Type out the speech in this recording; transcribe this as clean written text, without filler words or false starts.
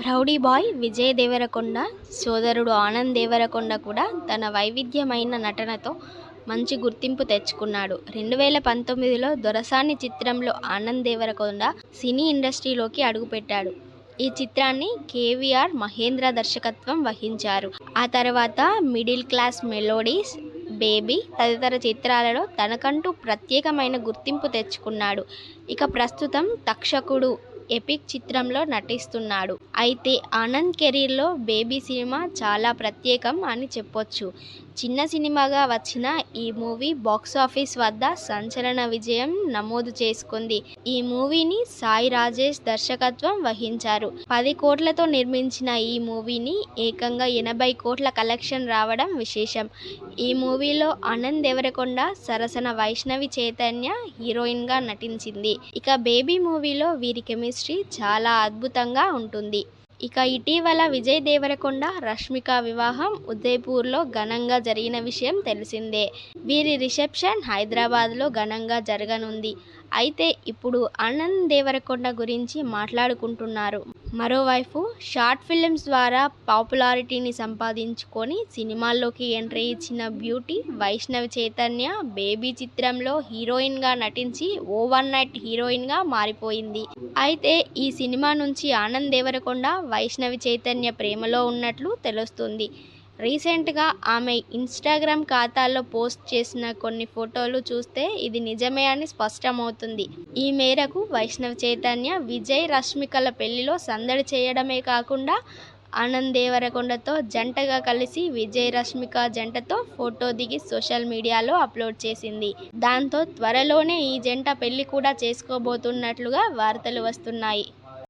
Rowdy boy Vijay Devarakonda సోదరుడు ఆనంద్ దేవరకొండ కూడా తన వైవిధ్యమైన నటనతో మంచి గుర్తింపు తెచ్చుకున్నాడు. 2019లో దొరసాని చిత్రంలో ఆనంద్ దేవరకొండ సినీ ఇండస్ట్రీలోకి అడుగుపెట్టాడు. ఈ చిత్రాన్ని కేవీఆర్ మహేంద్ర దర్శకత్వం వహించారు. ఆ తర్వాత మిడిల్ క్లాస్ మెలోడీస్, బేబీ తదితర చిత్రాలలో తనకంటూ ప్రత్యేకమైన గుర్తింపు తెచ్చుకున్నాడు. ఇక ప్రస్తుతం తక్షకుడు ఎపిక్ చిత్రంలో నటిస్తున్నాడు. అయితే ఆనంద్ కెరీర్లో బేబీ సినిమా చాలా ప్రత్యేకం అని చెప్పొచ్చు. చిన్న సినిమాగా వచ్చిన ఈ మూవీ బాక్సాఫీస్ వద్ద సంచలన విజయం నమోదు చేసుకుంది. ఈ మూవీని సాయి రాజేష్ దర్శకత్వం వహించారు. 10 కోట్లతో నిర్మించిన ఈ మూవీని ఏకంగా 80 కోట్ల కలెక్షన్ రావడం విశేషం. ఈ మూవీలో ఆనంద్ దేవరకొండ సరసన వైష్ణవి చైతన్య హీరోయిన్గా నటించింది. ఇక బేబీ మూవీలో వీరి కెమిస్ట్రీ చాలా అద్భుతంగా ఉంటుంది. ఇక ఇటీవల విజయ్ దేవరకొండ రష్మిక వివాహం ఉదయ్పూర్లో ఘనంగా జరిగిన విషయం తెలిసిందే. వీరి రిసెప్షన్ హైదరాబాద్లో ఘనంగా జరగనుంది. అయితే ఇప్పుడు ఆనంద్ దేవరకొండ గురించి మాట్లాడుకుంటున్నారు. మరోవైపు షార్ట్ ఫిల్మ్స్ ద్వారా పాపులారిటీని సంపాదించుకొని సినిమాల్లోకి ఎంట్రీ ఇచ్చిన బ్యూటీ వైష్ణవి చైతన్య బేబీ చిత్రంలో హీరోయిన్గా నటించి ఓవర్ నైట్ హీరోయిన్గా మారిపోయింది. అయితే ఈ సినిమా నుంచి ఆనంద్ దేవరకొండ వైష్ణవి చైతన్య ప్రేమలో ఉన్నట్లు తెలుస్తుంది. రీసెంట్గా ఆమె ఇన్స్టాగ్రామ్ ఖాతాలో పోస్ట్ చేసిన కొన్ని ఫోటోలు చూస్తే ఇది నిజమే అని స్పష్టమవుతుంది. ఈ మేరకు వైష్ణవి చైతన్య విజయ్ రష్మికల పెళ్లిలో సందడి చేయడమే కాకుండా ఆనంద్ దేవరకొండతో జంటగా కలిసి విజయ్ రష్మిక జంటతో ఫోటో దిగి సోషల్ మీడియాలో అప్లోడ్ చేసింది. దాంతో త్వరలోనే ఈ జంట పెళ్లి కూడా చేసుకోబోతున్నట్లుగా వార్తలు వస్తున్నాయి.